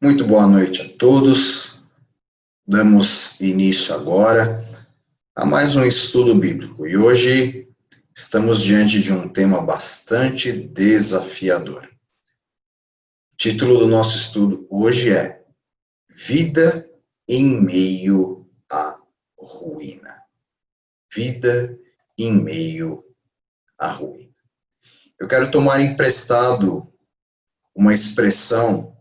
Muito boa noite a todos. Damos início agora a mais um estudo bíblico e hoje estamos diante de um tema bastante desafiador. O título do nosso estudo hoje é Vida em meio à ruína. Vida em meio à ruína. Eu quero tomar emprestado uma expressão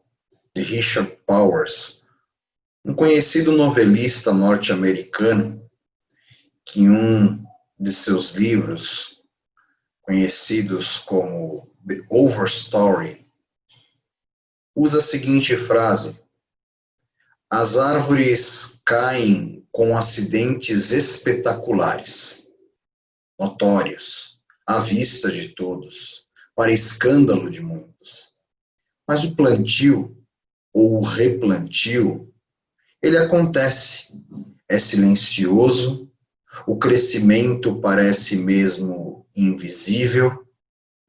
de Richard Powers, um conhecido novelista norte-americano, que em um de seus livros, conhecidos como The Overstory, usa a seguinte frase: as árvores caem com acidentes espetaculares, notórios, à vista de todos, para escândalo de muitos. Mas o plantio, ou o replantio, ele acontece, é silencioso, o crescimento parece mesmo invisível,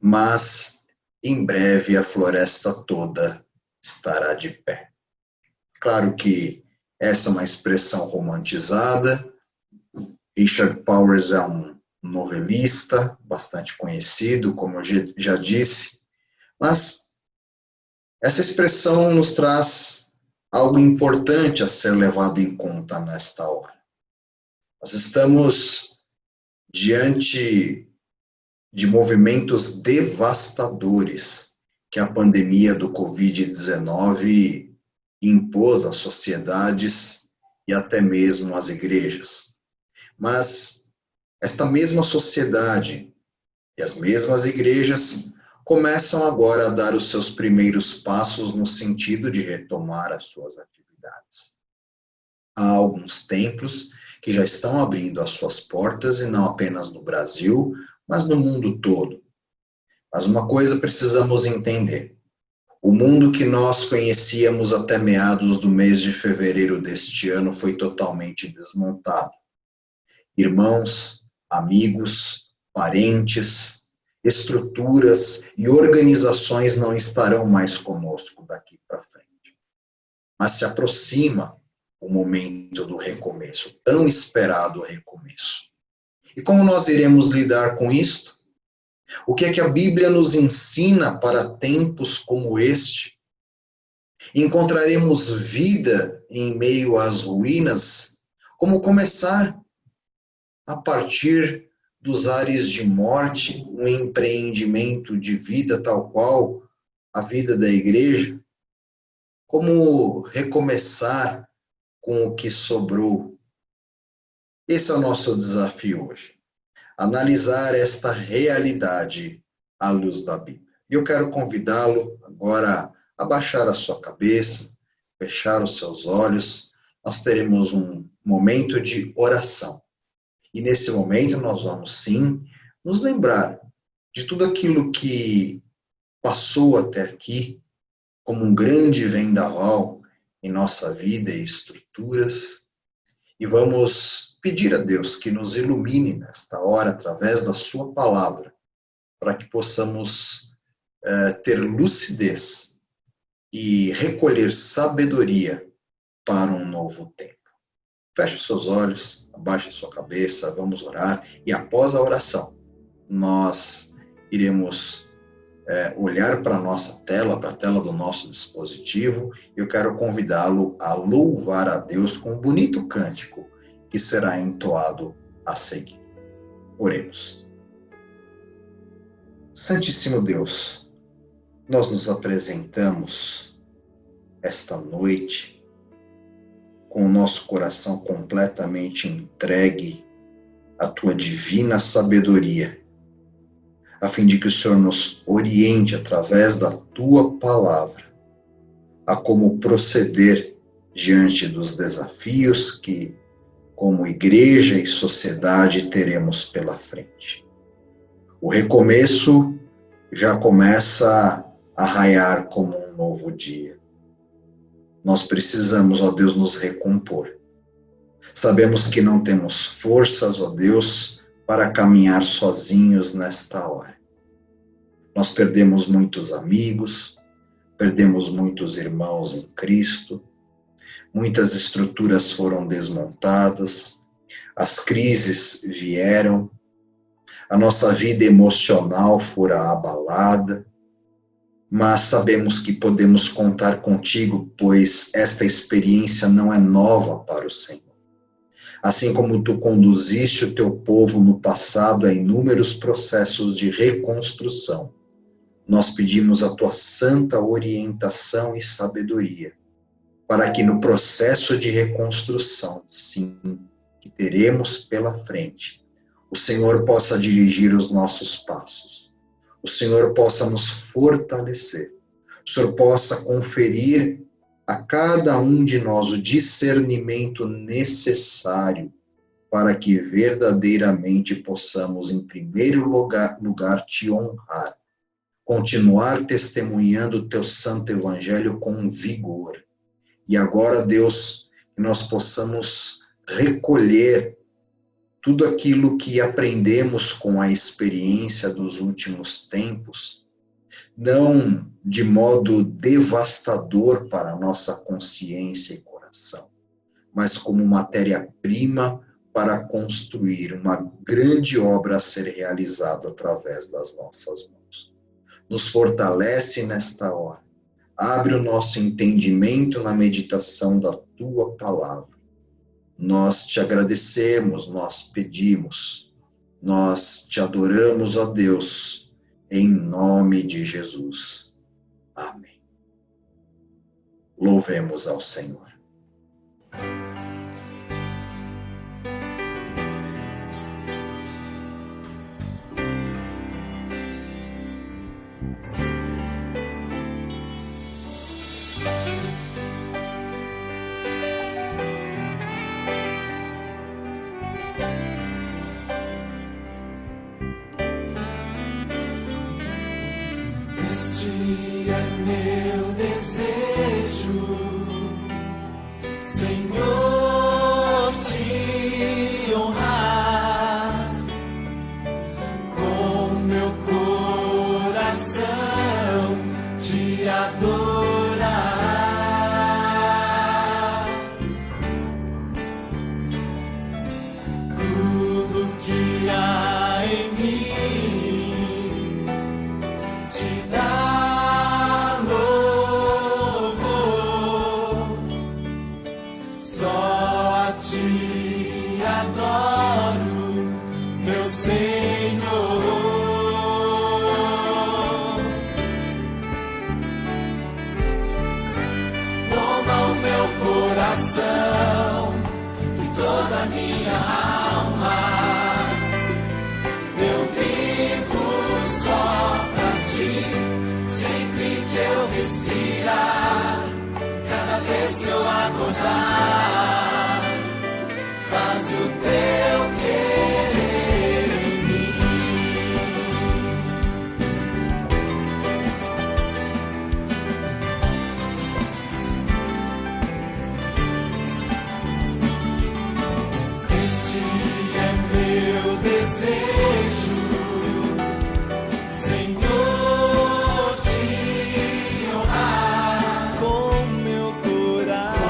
mas em breve a floresta toda estará de pé. Claro que essa é uma expressão romantizada. Richard Powers é um novelista bastante conhecido, como eu já disse, mas essa expressão nos traz algo importante a ser levado em conta nesta hora. Nós estamos diante de movimentos devastadores que a pandemia do Covid-19 impôs às sociedades e até mesmo às igrejas. Mas esta mesma sociedade e as mesmas igrejas começam agora a dar os seus primeiros passos no sentido de retomar as suas atividades. Há alguns templos que já estão abrindo as suas portas, e não apenas no Brasil, mas no mundo todo. Mas uma coisa precisamos entender: o mundo que nós conhecíamos até meados do mês de fevereiro deste ano foi totalmente desmontado. Irmãos, amigos, parentes, estruturas e organizações não estarão mais conosco daqui para frente. Mas se aproxima o momento do recomeço, tão esperado recomeço. E como nós iremos lidar com isto? O que é que a Bíblia nos ensina para tempos como este? Encontraremos vida em meio às ruínas? Como começar a partir dos ares de morte, um empreendimento de vida tal qual a vida da igreja? Como recomeçar com o que sobrou? Esse é o nosso desafio hoje. Analisar esta realidade à luz da Bíblia. E eu quero convidá-lo agora a baixar a sua cabeça, fechar os seus olhos. Nós teremos um momento de oração. E nesse momento nós vamos sim nos lembrar de tudo aquilo que passou até aqui como um grande vendaval em nossa vida e estruturas, e vamos pedir a Deus que nos ilumine nesta hora através da sua palavra, para que possamos ter lucidez e recolher sabedoria para um novo tempo. Feche os seus olhos, abaixe a sua cabeça, vamos orar, e após a oração, nós iremos olhar para a nossa tela, para a tela do nosso dispositivo. Eu quero convidá-lo a louvar a Deus com um bonito cântico que será entoado a seguir. Oremos. Santíssimo Deus, nós nos apresentamos esta noite com o nosso coração completamente entregue à tua divina sabedoria, a fim de que o Senhor nos oriente através da tua palavra a como proceder diante dos desafios que, como igreja e sociedade, teremos pela frente. O recomeço já começa a raiar como um novo dia. Nós precisamos, ó Deus, nos recompor. Sabemos que não temos forças, ó Deus, para caminhar sozinhos nesta hora. Nós perdemos muitos amigos, perdemos muitos irmãos em Cristo, muitas estruturas foram desmontadas, as crises vieram, a nossa vida emocional fora abalada, mas sabemos que podemos contar contigo, pois esta experiência não é nova para o Senhor. Assim como tu conduziste o teu povo no passado a inúmeros processos de reconstrução, nós pedimos a tua santa orientação e sabedoria, para que no processo de reconstrução, sim, que teremos pela frente, o Senhor possa dirigir os nossos passos, o Senhor possa nos fortalecer, o Senhor possa conferir a cada um de nós o discernimento necessário para que verdadeiramente possamos, em primeiro lugar te honrar, continuar testemunhando o teu santo evangelho com vigor. E agora, Deus, que nós possamos recolher tudo aquilo que aprendemos com a experiência dos últimos tempos, não de modo devastador para a nossa consciência e coração, mas como matéria-prima para construir uma grande obra a ser realizada através das nossas mãos. Nos fortalece nesta hora. Abre o nosso entendimento na meditação da tua palavra. Nós te agradecemos, nós pedimos, nós te adoramos, ó Deus, em nome de Jesus. Amém. Louvemos ao Senhor. Meu desejo, Senhor, te honrar com meu coração, te adorar. Tudo que há em mim te dá. Te adoro, meu Senhor. Toma o meu coração e toda a minha alma. Eu vivo só pra ti, sempre que eu respirar, cada vez que eu acordar. Faz o teu querer em mim. Este é meu desejo, Senhor, te honrar com meu coração.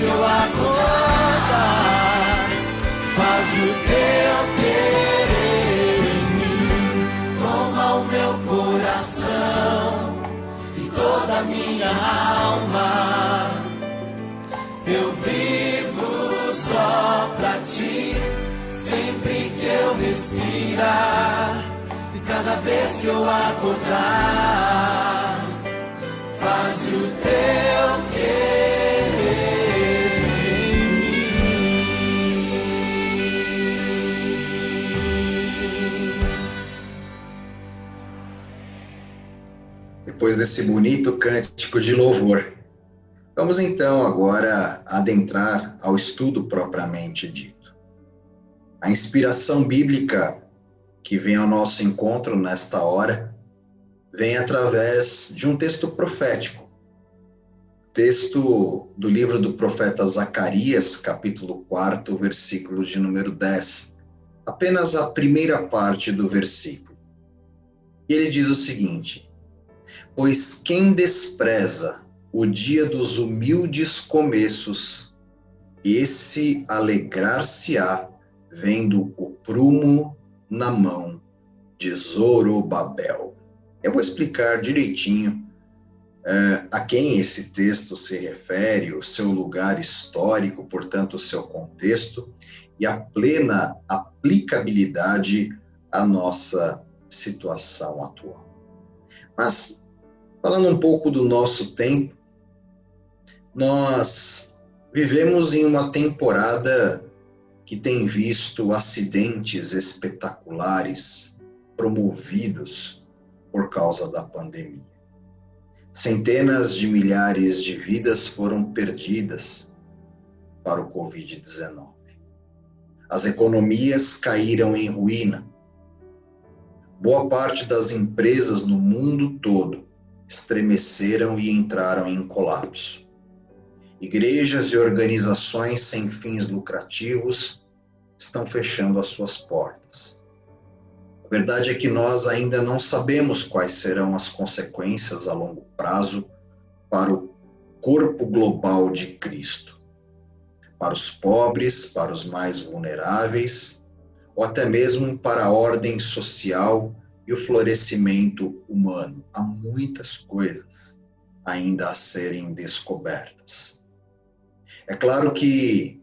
vez eu acordar, faz o teu querer em mim. Toma o meu coração e toda a minha alma. Eu vivo só pra ti, sempre que eu respirar. E cada vez que eu acordar, faz o teu querer em mim. Depois desse bonito cântico de louvor, vamos então agora adentrar ao estudo propriamente dito. A inspiração bíblica que vem ao nosso encontro nesta hora vem através de um texto profético. Texto do livro do profeta Zacarias, capítulo 4, versículo de número 10. Apenas a primeira parte do versículo. E ele diz o seguinte: pois quem despreza o dia dos humildes começos, esse alegrar-se-á vendo o prumo na mão de Zorobabel. Eu vou explicar direitinho a quem esse texto se refere, o seu lugar histórico, portanto, o seu contexto, e a plena aplicabilidade à nossa situação atual. Mas, falando um pouco do nosso tempo, nós vivemos em uma temporada que tem visto acidentes espetaculares promovidos por causa da pandemia. Centenas de milhares de vidas foram perdidas para o Covid-19. As economias caíram em ruína. Boa parte das empresas no mundo todo estremeceram e entraram em colapso. Igrejas e organizações sem fins lucrativos estão fechando as suas portas. A verdade é que nós ainda não sabemos quais serão as consequências a longo prazo para o corpo global de Cristo, para os pobres, para os mais vulneráveis, ou até mesmo para a ordem social e o florescimento humano. Há muitas coisas ainda a serem descobertas. É claro que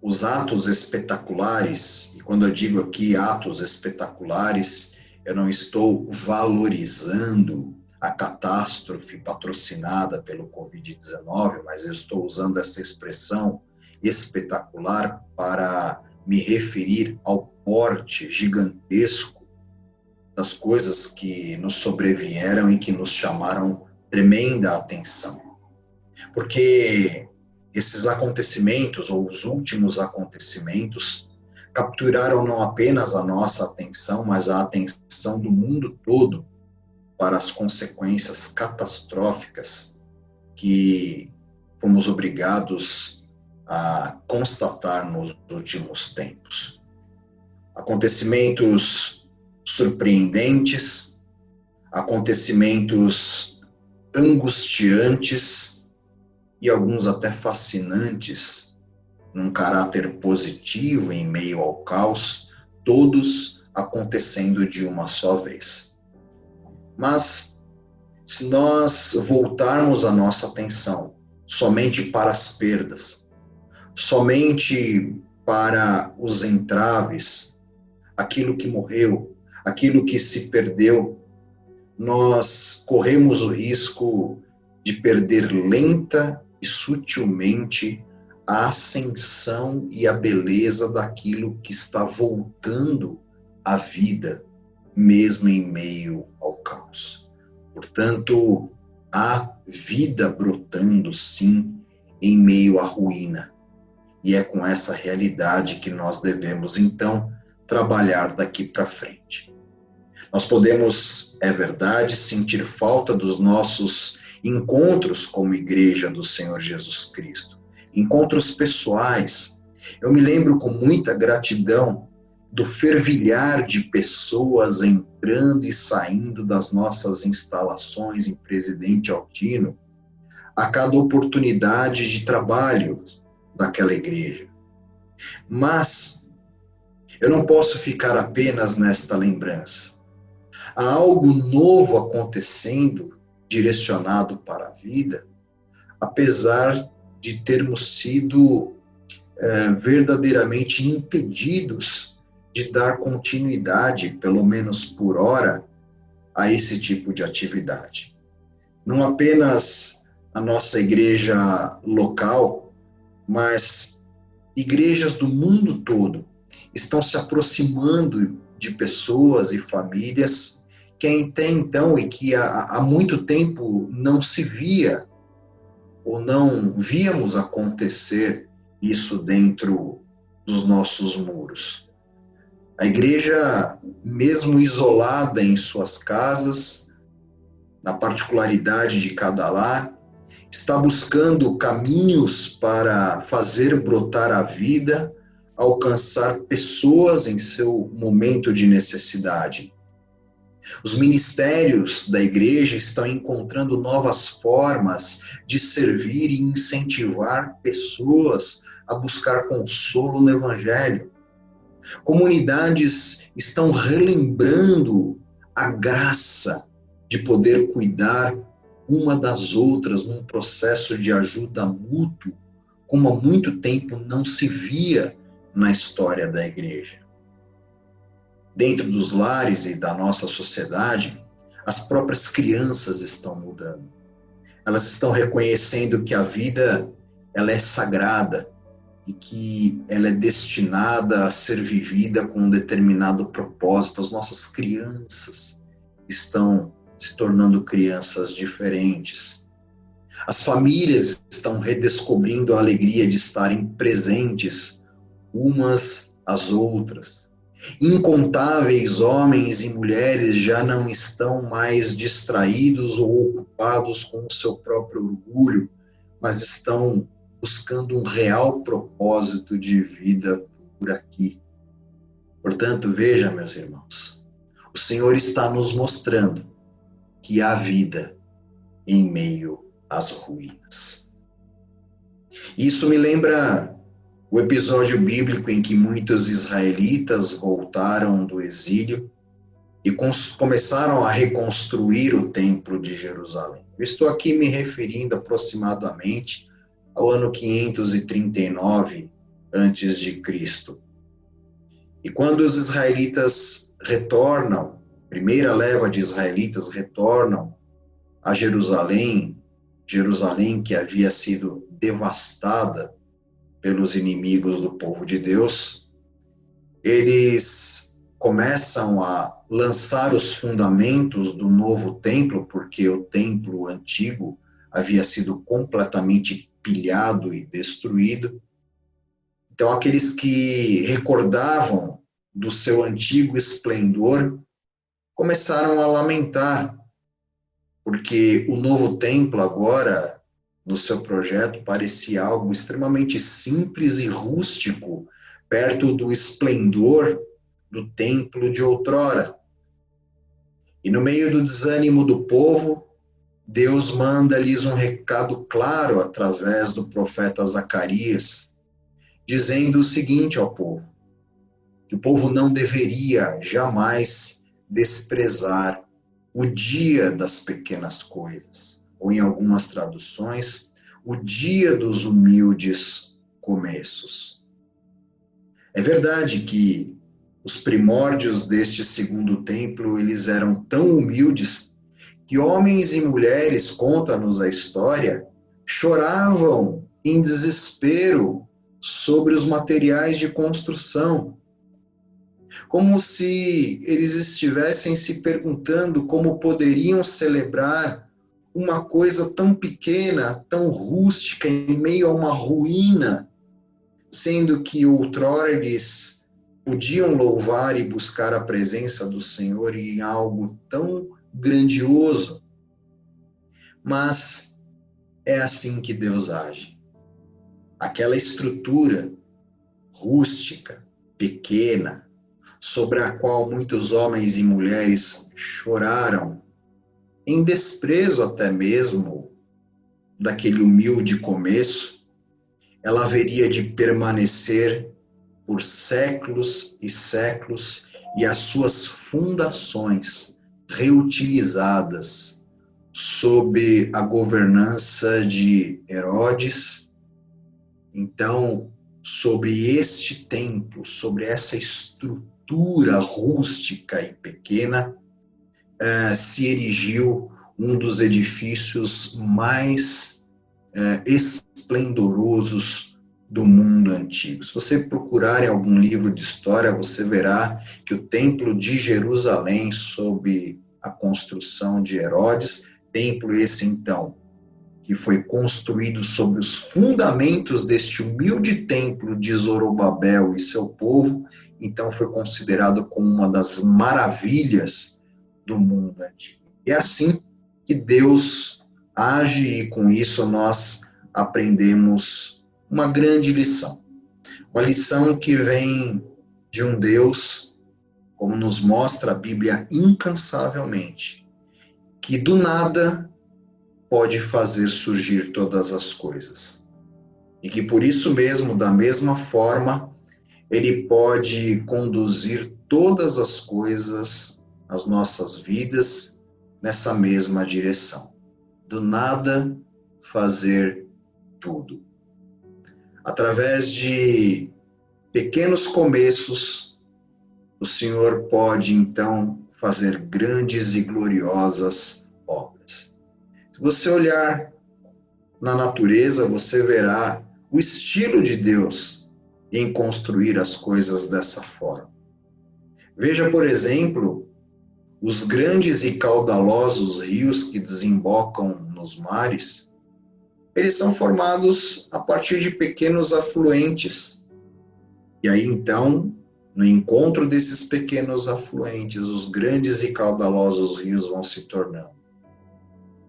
os atos espetaculares, e quando eu digo aqui atos espetaculares, eu não estou valorizando a catástrofe patrocinada pelo Covid-19, mas eu estou usando essa expressão espetacular para me referir ao porte gigantesco das coisas que nos sobrevieram e que nos chamaram tremenda atenção. Porque esses acontecimentos, ou os últimos acontecimentos, capturaram não apenas a nossa atenção, mas a atenção do mundo todo para as consequências catastróficas que fomos obrigados a constatar nos últimos tempos. Acontecimentos surpreendentes, acontecimentos angustiantes, e alguns até fascinantes, num caráter positivo em meio ao caos, todos acontecendo de uma só vez. Mas, se nós voltarmos a nossa atenção somente para as perdas, somente para os entraves, aquilo que morreu, aquilo que se perdeu, nós corremos o risco de perder lenta e sutilmente a ascensão e a beleza daquilo que está voltando à vida, mesmo em meio ao caos. Portanto, há vida brotando, sim, em meio à ruína. E é com essa realidade que nós devemos, então, trabalhar daqui para frente. Nós podemos, é verdade, sentir falta dos nossos encontros como Igreja do Senhor Jesus Cristo, encontros pessoais. Eu me lembro com muita gratidão do fervilhar de pessoas entrando e saindo das nossas instalações em Presidente Altino, a cada oportunidade de trabalho daquela igreja. Mas eu não posso ficar apenas nesta lembrança. Há algo novo acontecendo, direcionado para a vida, apesar de termos sido verdadeiramente impedidos de dar continuidade, pelo menos por hora, a esse tipo de atividade. Não apenas a nossa igreja local, mas igrejas do mundo todo estão se aproximando de pessoas e famílias que até então e que há muito tempo não se via ou não víamos acontecer isso dentro dos nossos muros. A igreja, mesmo isolada em suas casas, na particularidade de cada lar, está buscando caminhos para fazer brotar a vida, alcançar pessoas em seu momento de necessidade. Os ministérios da igreja estão encontrando novas formas de servir e incentivar pessoas a buscar consolo no Evangelho. Comunidades estão relembrando a graça de poder cuidar uma das outras num processo de ajuda mútua, como há muito tempo não se via na história da igreja. Dentro dos lares e da nossa sociedade, as próprias crianças estão mudando. Elas estão reconhecendo que a vida ela é sagrada e que ela é destinada a ser vivida com um determinado propósito. As nossas crianças estão se tornando crianças diferentes. As famílias estão redescobrindo a alegria de estarem presentes umas às outras. Incontáveis homens e mulheres já não estão mais distraídos ou ocupados com o seu próprio orgulho, mas estão buscando um real propósito de vida por aqui. Portanto, veja, meus irmãos, o Senhor está nos mostrando que há vida em meio às ruínas. Isso me lembra o episódio bíblico em que muitos israelitas voltaram do exílio e começaram a reconstruir o templo de Jerusalém. Eu estou aqui me referindo aproximadamente ao ano 539 a.C. E quando os israelitas retornam, a primeira leva de israelitas retornam a Jerusalém, Jerusalém que havia sido devastada pelos inimigos do povo de Deus, eles começam a lançar os fundamentos do novo templo, porque o templo antigo havia sido completamente pilhado e destruído. Então, aqueles que recordavam do seu antigo esplendor começaram a lamentar, porque o novo templo agora, no seu projeto, parecia algo extremamente simples e rústico, perto do esplendor do templo de outrora. E no meio do desânimo do povo, Deus manda-lhes um recado claro através do profeta Zacarias, dizendo o seguinte ao povo, que o povo não deveria jamais desprezar o dia das pequenas coisas, ou em algumas traduções, o dia dos humildes começos. É verdade que os primórdios deste segundo templo, eles eram tão humildes que homens e mulheres, conta-nos a história, choravam em desespero sobre os materiais de construção, como se eles estivessem se perguntando como poderiam celebrar uma coisa tão pequena, tão rústica, em meio a uma ruína, sendo que outrora eles podiam louvar e buscar a presença do Senhor em algo tão grandioso. Mas é assim que Deus age. Aquela estrutura rústica, pequena, sobre a qual muitos homens e mulheres choraram, em desprezo até mesmo daquele humilde começo, ela haveria de permanecer por séculos e séculos, e as suas fundações reutilizadas sob a governança de Herodes. Então, sobre este templo, sobre essa estrutura rústica e pequena, se erigiu um dos edifícios mais esplendorosos do mundo antigo. Se você procurar em algum livro de história, você verá que o Templo de Jerusalém, sob a construção de Herodes, templo esse então, que foi construído sobre os fundamentos deste humilde templo de Zorobabel e seu povo, então foi considerado como uma das maravilhas do mundo antigo. E é assim que Deus age, e com isso nós aprendemos uma grande lição. Uma lição que vem de um Deus, como nos mostra a Bíblia incansavelmente, que do nada pode fazer surgir todas as coisas. E que por isso mesmo, da mesma forma, ele pode conduzir todas as coisas, as nossas vidas, nessa mesma direção. Do nada fazer tudo. Através de pequenos começos, o Senhor pode então fazer grandes e gloriosas obras. Se você olhar na natureza, você verá o estilo de Deus em construir as coisas dessa forma. Veja, por exemplo, os grandes e caudalosos rios que desembocam nos mares. Eles são formados a partir de pequenos afluentes. E aí, então, no encontro desses pequenos afluentes, os grandes e caudalosos rios vão se tornando.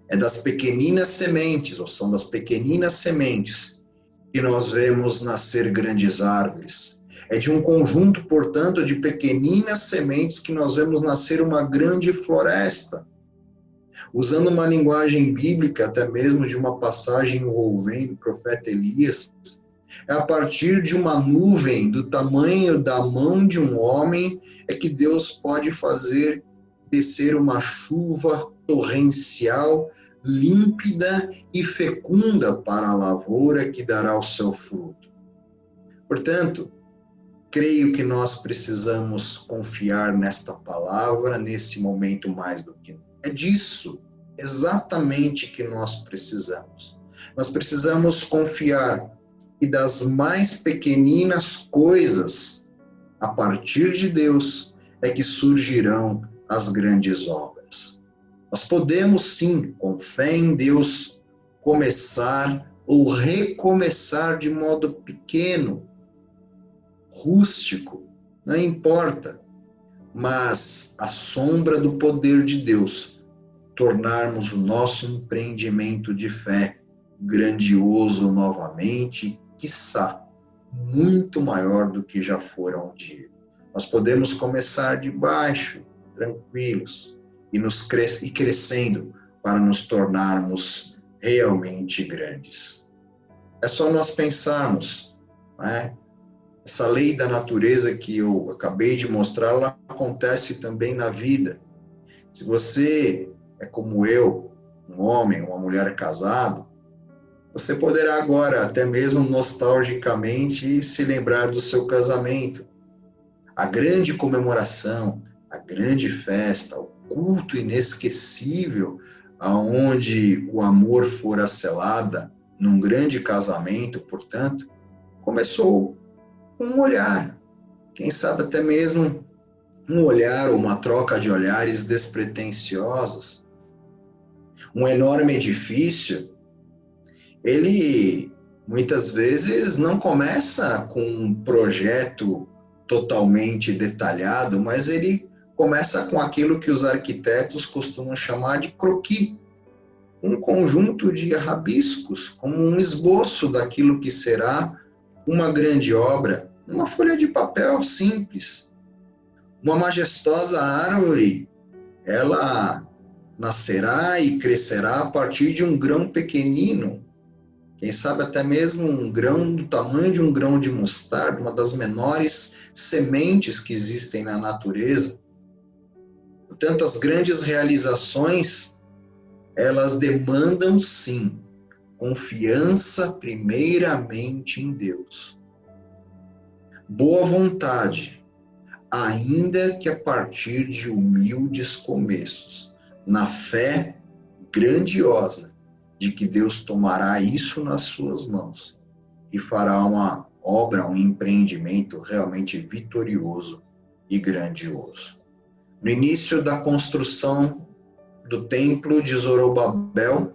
É das pequeninas sementes, ou são das pequeninas sementes, que nós vemos nascer grandes árvores. É de um conjunto, portanto, de pequeninas sementes que nós vemos nascer uma grande floresta. Usando uma linguagem bíblica, até mesmo de uma passagem envolvendo o profeta Elias, é a partir de uma nuvem do tamanho da mão de um homem é que Deus pode fazer descer uma chuva torrencial, límpida e fecunda para a lavoura que dará o seu fruto. Portanto, creio que nós precisamos confiar nesta palavra, nesse momento mais do que nunca. É disso exatamente que nós precisamos. Nós precisamos confiar que das mais pequeninas coisas, a partir de Deus, é que surgirão as grandes obras. Nós podemos sim, com fé em Deus, começar ou recomeçar de modo pequeno, rústico, não importa, mas à sombra do poder de Deus, tornarmos o nosso empreendimento de fé grandioso novamente, quiçá muito maior do que já fora um dia. Nós podemos começar de baixo, tranquilos, e crescendo para nos tornarmos realmente grandes. É só nós pensarmos, né? Essa lei da natureza que eu acabei de mostrar, ela acontece também na vida. Se você é como eu, um homem, uma mulher casado, você poderá agora, até mesmo nostalgicamente, se lembrar do seu casamento. A grande comemoração, a grande festa, o culto inesquecível, aonde o amor fora selada num grande casamento, portanto, começou com um olhar, quem sabe até mesmo um olhar ou uma troca de olhares despretensiosos. Um enorme edifício, ele muitas vezes não começa com um projeto totalmente detalhado, mas ele começa com aquilo que os arquitetos costumam chamar de croquis, um conjunto de rabiscos, como um esboço daquilo que será uma grande obra, uma folha de papel simples. Uma majestosa árvore, ela nascerá e crescerá a partir de um grão pequenino, quem sabe até mesmo um grão do tamanho de um grão de mostarda, uma das menores sementes que existem na natureza. Portanto, as grandes realizações, elas demandam, sim, confiança primeiramente em Deus. Boa vontade, ainda que a partir de humildes começos, na fé grandiosa de que Deus tomará isso nas suas mãos e fará uma obra, um empreendimento realmente vitorioso e grandioso. No início da construção do templo de Zorobabel,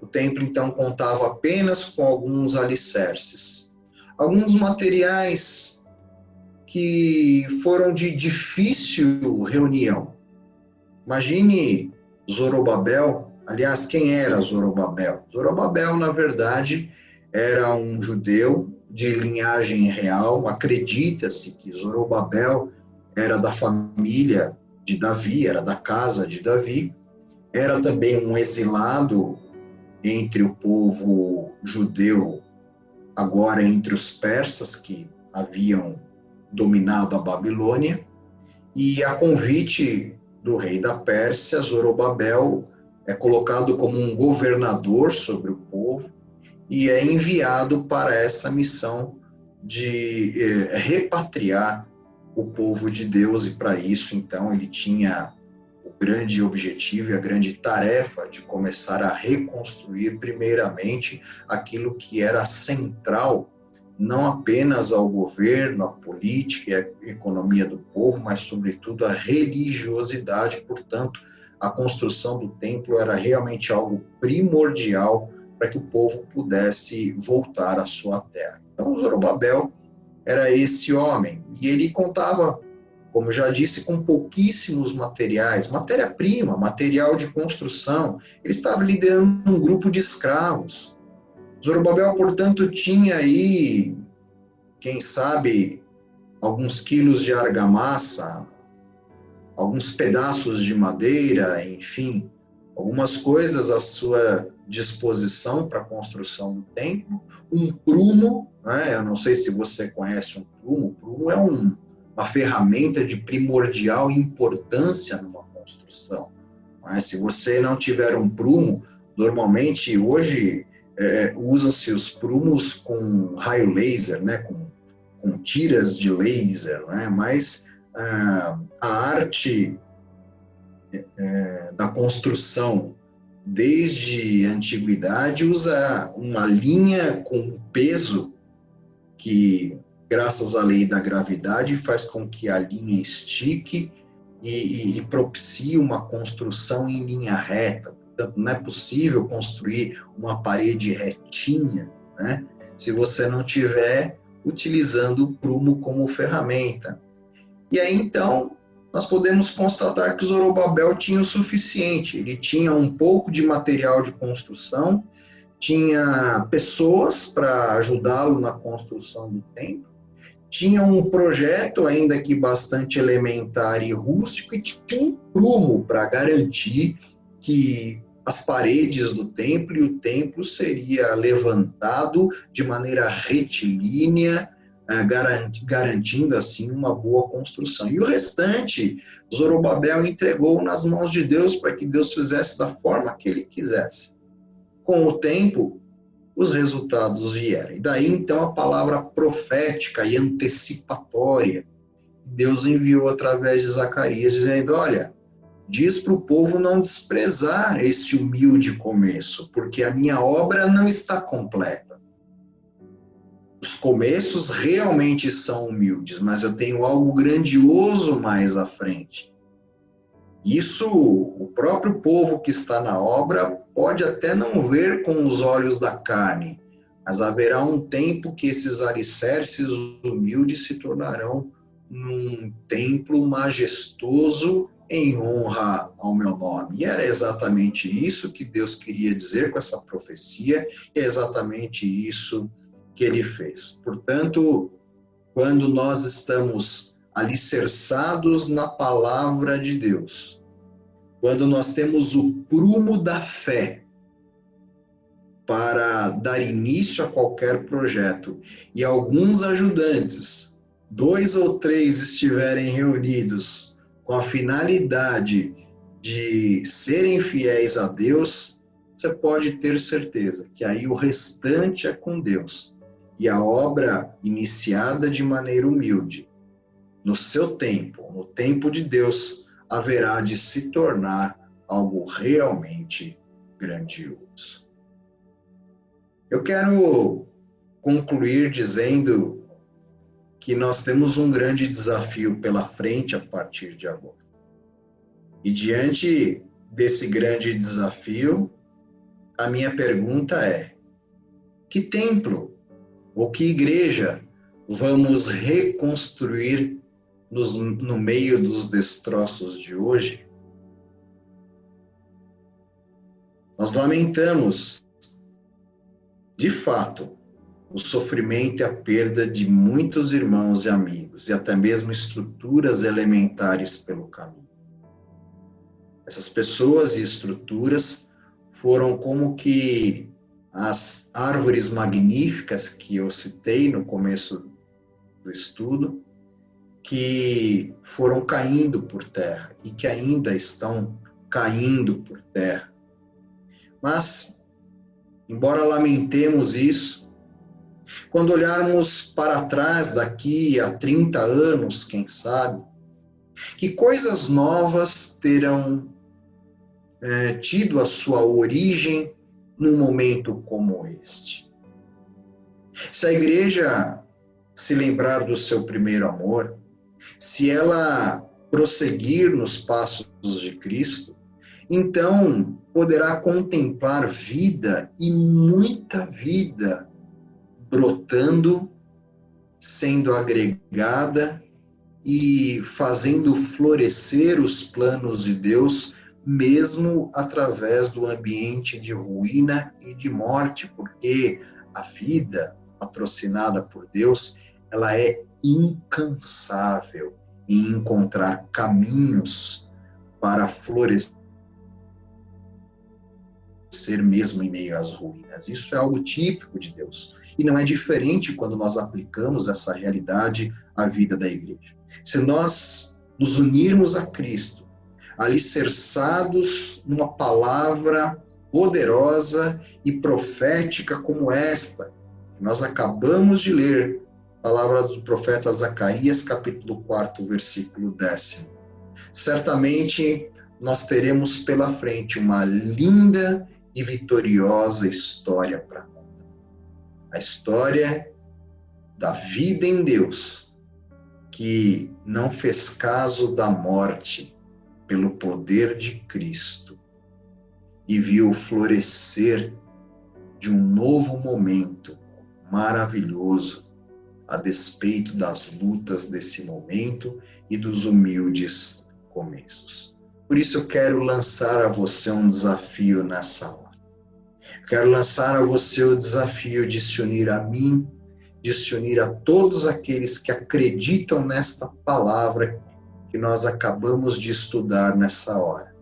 o templo então contava apenas com alguns alicerces, alguns materiais que foram de difícil reunião. Imagine Zorobabel. Aliás, quem era Zorobabel? Zorobabel, na verdade, era um judeu de linhagem real. Acredita-se que Zorobabel era da família de Davi, era da casa de Davi. Era também um exilado entre o povo judeu, agora entre os persas que haviam dominado a Babilônia. E a convite do rei da Pérsia, Zorobabel é colocado como um governador sobre o povo e é enviado para essa missão de repatriar o povo de Deus, e para isso, então, ele tinha o grande objetivo e a grande tarefa de começar a reconstruir primeiramente aquilo que era central, não apenas ao governo, à política e à economia do povo, mas sobretudo a religiosidade. Portanto, a construção do templo era realmente algo primordial para que o povo pudesse voltar à sua terra. Então, Zorobabel era esse homem, e ele contava, como já disse, com pouquíssimos materiais, matéria-prima, material de construção. Ele estava liderando um grupo de escravos. Zorobabel, portanto, tinha aí, quem sabe, alguns quilos de argamassa, alguns pedaços de madeira, enfim, algumas coisas à sua disposição para a construção do templo. Um prumo, né? Eu não sei se você conhece um prumo. O prumo é uma ferramenta de primordial importância numa construção. Mas se você não tiver um prumo, normalmente hoje usam-se os prumos com raio laser, né? com tiras de laser, né? Mas a arte da construção desde a antiguidade usa uma linha com peso que, graças à lei da gravidade, faz com que a linha estique e propicie uma construção em linha reta. Portanto, não é possível construir uma parede retinha, né, se você não estiver utilizando o prumo como ferramenta. E aí, então, nós podemos constatar que Zorobabel tinha o suficiente. Ele tinha um pouco de material de construção, tinha pessoas para ajudá-lo na construção do templo, tinha um projeto, ainda que bastante elementar e rústico, e tinha um prumo para garantir que as paredes do templo e o templo seria levantado de maneira retilínea, garantindo assim uma boa construção. E o restante, Zorobabel entregou nas mãos de Deus para que Deus fizesse da forma que ele quisesse. Com o tempo, os resultados vieram. E daí então a palavra profética e antecipatória, Deus enviou através de Zacarias, dizendo: olha, diz para o povo não desprezar este humilde começo, porque a minha obra não está completa. Os começos realmente são humildes, mas eu tenho algo grandioso mais à frente. Isso, o próprio povo que está na obra pode até não ver com os olhos da carne, mas haverá um tempo que esses alicerces humildes se tornarão um templo majestoso em honra ao meu nome. E era exatamente isso que Deus queria dizer com essa profecia, e é exatamente isso que ele fez. Portanto, quando nós estamos alicerçados na palavra de Deus, quando nós temos o prumo da fé para dar início a qualquer projeto e alguns ajudantes, 2 ou 3 estiverem reunidos com a finalidade de serem fiéis a Deus, você pode ter certeza que aí o restante é com Deus. E a obra iniciada de maneira humilde, no seu tempo, no tempo de Deus, haverá de se tornar algo realmente grandioso. Eu quero concluir dizendo que nós temos um grande desafio pela frente a partir de agora. E diante desse grande desafio, a minha pergunta é: que templo ou que igreja vamos reconstruir no meio dos destroços de hoje? Nós lamentamos, de fato, o sofrimento e a perda de muitos irmãos e amigos, e até mesmo estruturas elementares pelo caminho. Essas pessoas e estruturas foram como que as árvores magníficas que eu citei no começo do estudo, que foram caindo por terra e que ainda estão caindo por terra. Mas, embora lamentemos isso, quando olharmos para trás daqui a 30 anos, quem sabe, que coisas novas terão tido a sua origem num momento como este. Se a igreja se lembrar do seu primeiro amor, se ela prosseguir nos passos de Cristo, então poderá contemplar vida e muita vida brotando, sendo agregada e fazendo florescer os planos de Deus, mesmo através do ambiente de ruína e de morte, porque a vida patrocinada por Deus, ela é incansável em encontrar caminhos para florescer mesmo em meio às ruínas. Isso é algo típico de Deus. E não é diferente quando nós aplicamos essa realidade à vida da igreja. Se nós nos unirmos a Cristo, alicerçados numa palavra poderosa e profética como esta, nós acabamos de ler, palavra do profeta Zacarias, capítulo 4, versículo 10. Certamente nós teremos pela frente uma linda e vitoriosa história para contar. A história da vida em Deus, que não fez caso da morte pelo poder de Cristo e viu florescer de um novo momento maravilhoso, a despeito das lutas desse momento e dos humildes começos. Por isso eu quero lançar a você um desafio nessa hora. Quero lançar a você o desafio de se unir a mim, de se unir a todos aqueles que acreditam nesta palavra que nós acabamos de estudar nessa hora,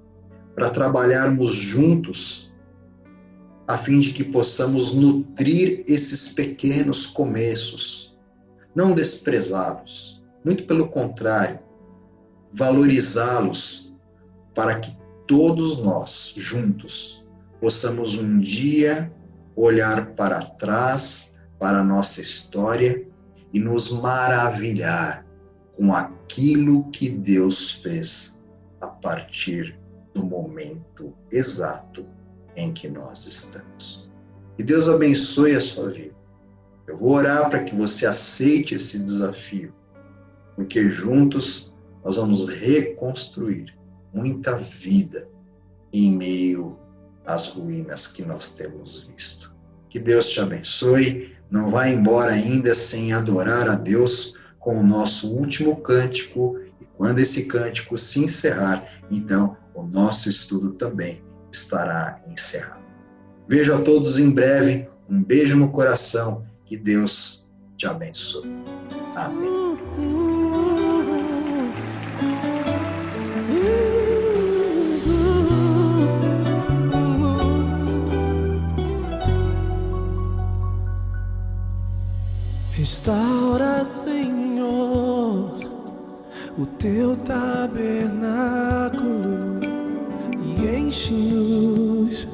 para trabalharmos juntos, a fim de que possamos nutrir esses pequenos começos, não desprezá-los, muito pelo contrário, valorizá-los, para que todos nós, juntos, possamos um dia olhar para trás, para a nossa história, e nos maravilhar com aquilo que Deus fez a partir do momento exato em que nós estamos. Que Deus abençoe a sua vida. Eu vou orar para que você aceite esse desafio, porque juntos nós vamos reconstruir muita vida em meio às ruínas que nós temos visto. Que Deus te abençoe. Não vá embora ainda sem adorar a Deus com o nosso último cântico, e quando esse cântico se encerrar, então o nosso estudo também estará encerrado. Vejo a todos em breve, um beijo no coração, que Deus te abençoe. Amém. Restaura, Senhor, o teu tabernáculo e enche-nos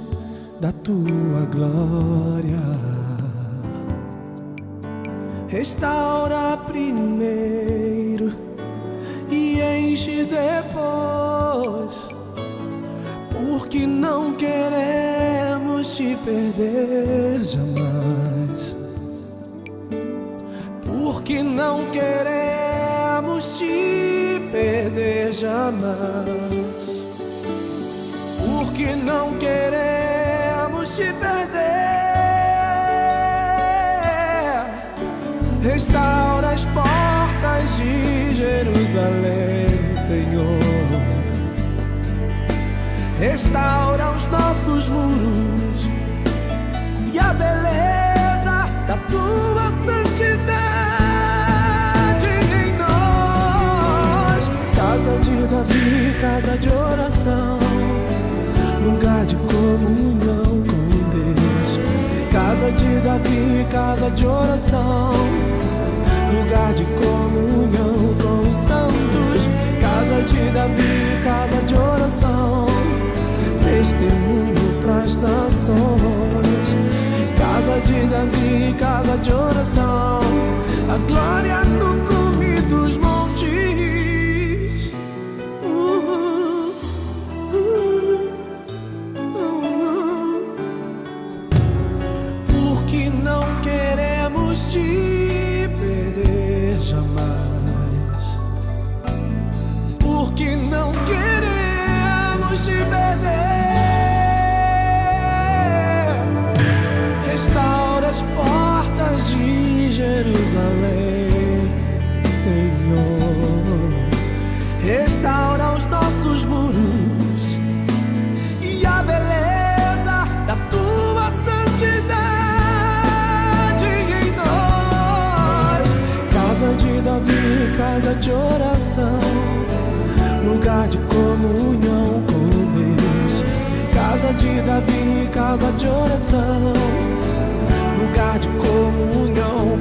da tua glória. Restaura primeiro e enche depois, porque não queremos te perder jamais. Porque não queremos te perder jamais. Porque não queremos te perder. Restaura as portas de Jerusalém, Senhor. Restaura os nossos muros e a beleza da tua santidade em nós. Casa de Davi, casa de oração, lugar de comunhão com Deus. Casa de Davi, casa de oração, lugar de comunhão com os santos. Casa de Davi, casa de oração, testemunho pras nações. Casa de Davi, casa de oração, a glória no cume dos montes. Porque não queremos te perder jamais. Porque não queremos te perder. Restaura as portas de Jerusalém, Senhor. Restaura os nossos muros e a beleza da tua santidade em nós. Casa de Davi, casa de oração, lugar de comunhão com Deus. Casa de Davi, casa de oração, lugar de comunhão